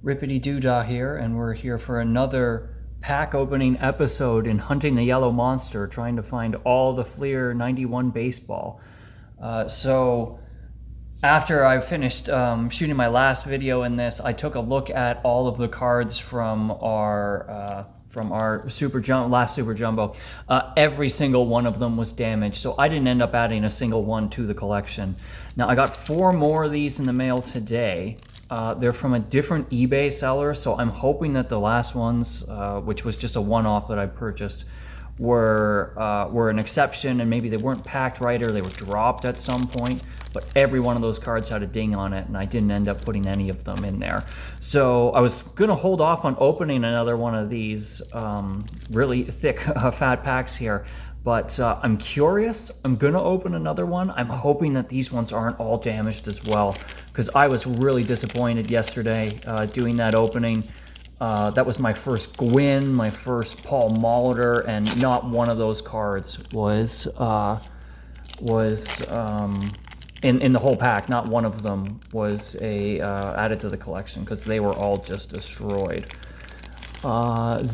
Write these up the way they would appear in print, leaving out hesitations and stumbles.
Rippity Doodah here, and we're here for another pack opening episode in Hunting the Yellow Monster, trying to find all the Fleer 91 baseball. So after I finished shooting my last video in this, I took a look at all of the cards from our last Super Jumbo. Every single one of them was damaged, so I didn't end up adding a single one to the collection. Now I got 4 more of these in the mail today. They're from a different eBay seller, so I'm hoping that the last ones, which was just a one-off that I purchased, were an exception, and maybe they weren't packed right or they were dropped at some point. But every one of those cards had a ding on it, and I didn't end up putting any of them in there. So I was going to hold off on opening another one of these really thick, fat packs here. But I'm curious. I'm going to open another one. I'm hoping that these ones aren't all damaged as well, because I was really disappointed yesterday doing that opening. That was my first Gwyn, my first Paul Molitor, and not one of those cards was in the whole pack. Not one of them was added to the collection, because they were all just destroyed.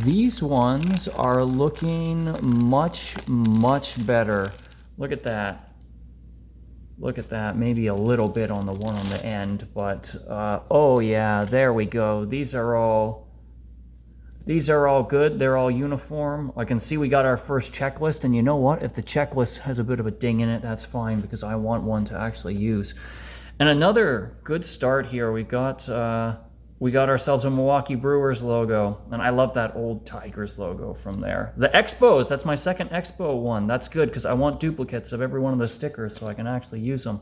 These ones are looking much better. Look at that. Look at that. Maybe a little bit on the one on the end, but oh yeah, there we go. These are all good. They're all uniform. I can see we got our first checklist, and you know what? If the checklist has a bit of a ding in it, that's fine, because I want one to actually use. And another good start here. We got ourselves a Milwaukee Brewers logo, and I love that old Tigers logo from there. The Expos, that's my second Expo one. That's good, because I want duplicates of every one of the stickers so I can actually use them.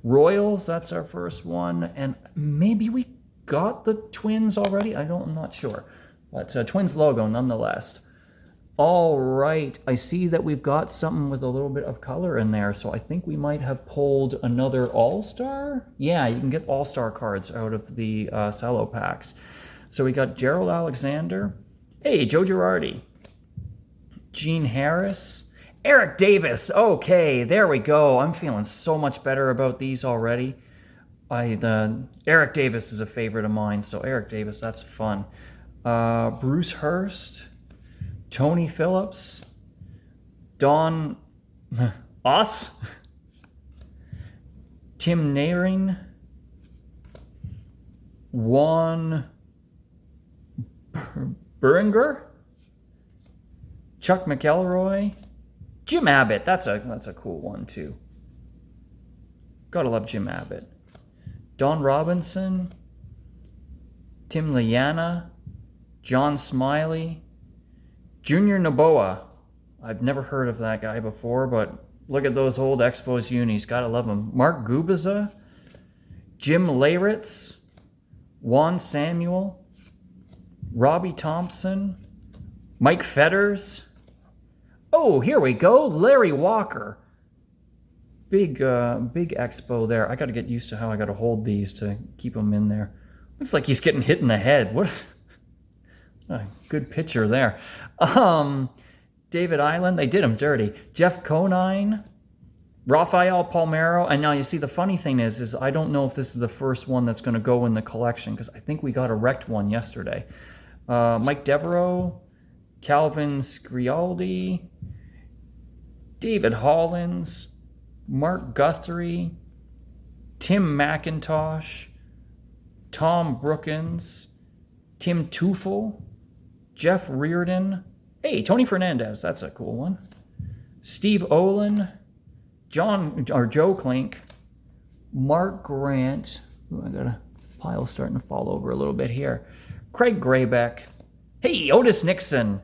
Royals, that's our first one, and maybe we got the Twins already. I'm not sure. But Twins logo nonetheless. All right, I see that we've got something with a little bit of color in there, so I think we might have pulled another All-Star? Yeah, you can get All-Star cards out of the Cello packs. So we got Gerald Alexander. Hey, Joe Girardi. Gene Harris. Eric Davis. Okay, there we go. I'm feeling so much better about these already. Eric Davis is a favorite of mine, so Eric Davis, that's fun. Bruce Hurst, Tony Phillips, Don Us, Tim Naring, Juan Beringer, Chuck McElroy, Jim Abbott. That's a cool one too. Gotta love Jim Abbott. Don Robinson, Tim Liana, John Smiley, Junior Noboa. I've never heard of that guy before, but look at those old Expos unis. Gotta love them. Mark Gubiza, Jim Leyritz, Juan Samuel, Robbie Thompson, Mike Fetters. Oh, here we go. Larry Walker. Big Expo there. I gotta get used to how I gotta hold these to keep them in there. Looks like he's getting hit in the head. What a good picture there. David Island, they did him dirty. Jeff Conine, Rafael Palmeiro, and now you see the funny thing is I don't know if this is the first one that's going to go in the collection, because I think we got a wrecked one yesterday. Mike Devereaux, Calvin Scrialdi, David Hollins, Mark Guthrie, Tim McIntosh, Tom Brookins, Tim Teufel, Jeff Reardon. Hey, Tony Fernandez, that's a cool one. Steve Olin, Joe Klink, Mark Grant. Ooh, I got a pile starting to fall over a little bit here. Craig Graybeck. Hey, Otis Nixon.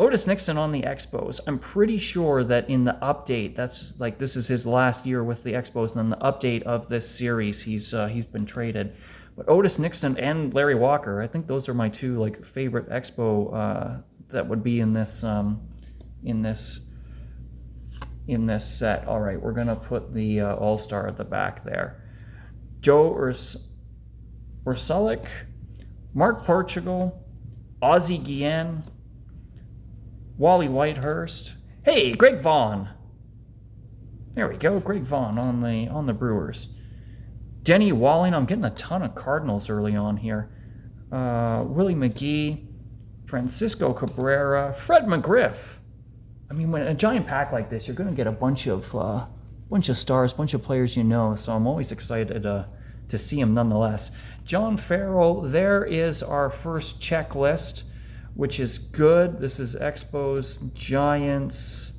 Otis Nixon on the Expos. I'm pretty sure that in the update, this is his last year with the Expos, and in the update of this series, he's been traded. But Otis Nixon and Larry Walker, I think those are my two favorite Expo that would be in this set. All right, we're gonna put the All-Star at the back there. Joe Ursulik, Mark Portugal, Ozzie Guillen, Wally Whitehurst. Hey, Greg Vaughn. There we go, Greg Vaughn on the Brewers. Denny Walling. I'm getting a ton of Cardinals early on here. Willie McGee, Francisco Cabrera, Fred McGriff. I mean, when a giant pack like this, you're going to get a bunch of stars, bunch of players you know. So I'm always excited to see them nonetheless. John Farrell, there is our first checklist, which is good. This is Expos, Giants,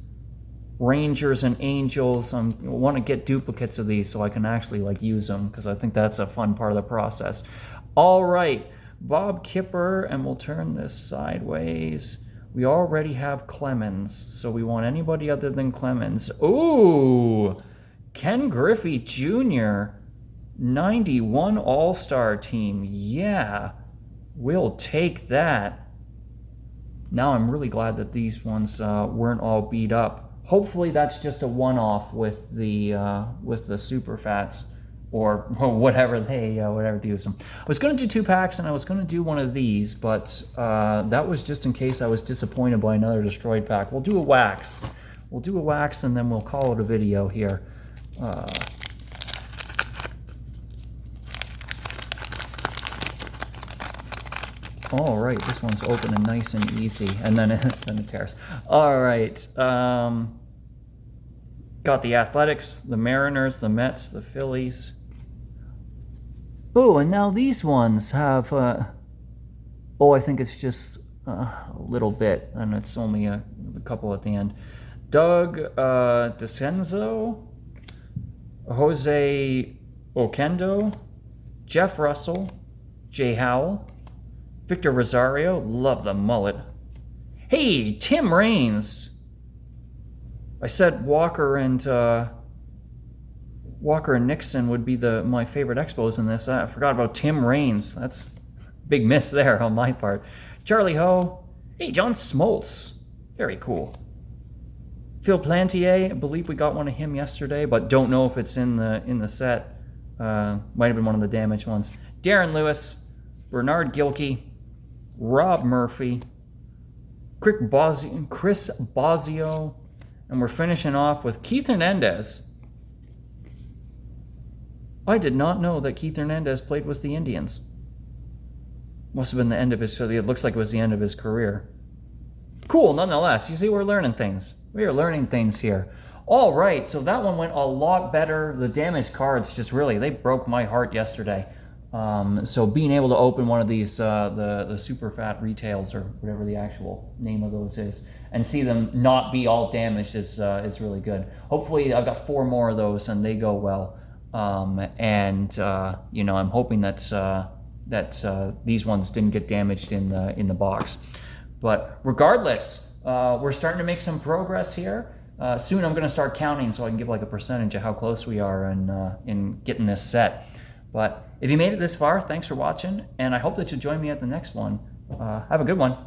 Rangers, and Angels. I want to get duplicates of these so I can actually use them, because I think that's a fun part of the process. All right, Bob Kipper, and we'll turn this sideways. We already have Clemens, so we want anybody other than Clemens. Ooh, Ken Griffey Jr., 91 All-Star team. Yeah, we'll take that. Now I'm really glad that these ones weren't all beat up. Hopefully that's just a one-off with the Super Fats, or whatever they use them. I was going to do 2 packs, and I was going to do one of these, but that was just in case I was disappointed by another destroyed pack. We'll do a wax. We'll do a wax, and then we'll call it a video here. All right, this one's open and nice and easy, and then it tears. All right, got the Athletics, the Mariners, the Mets, the Phillies. Oh, and now these ones have, I think it's just a little bit, and it's only a couple at the end. Doug DeCenzo, Jose Oquendo, Jeff Russell, Jay Howell, Victor Rosario, love the mullet. Hey, Tim Raines. I said Walker and Nixon would be my favorite Expos in this. I forgot about Tim Raines. That's a big miss there on my part. Charlie Ho. Hey, John Smoltz. Very cool. Phil Plantier. I believe we got one of him yesterday, but don't know if it's in the set. Might have been one of the damaged ones. Darren Lewis. Bernard Gilkey. Rob Murphy. Chris Bosio. And we're finishing off with Keith Hernandez. I did not know that Keith Hernandez played with the Indians. Must have been the end of his career. It looks like it was the end of his career. Cool, nonetheless. You see, we're learning things. We are learning things here. All right, so that one went a lot better. The damaged cards just really, they broke my heart yesterday. So being able to open one of these, the super fat retails, or whatever the actual name of those is, and see them not be all damaged is really good. Hopefully I've got 4 more of those and they go well. I'm hoping that these ones didn't get damaged in the box. But regardless, we're starting to make some progress here. Soon I'm going to start counting so I can give a percentage of how close we are in getting this set. But if you made it this far, thanks for watching, and I hope that you'll join me at the next one. Have a good one.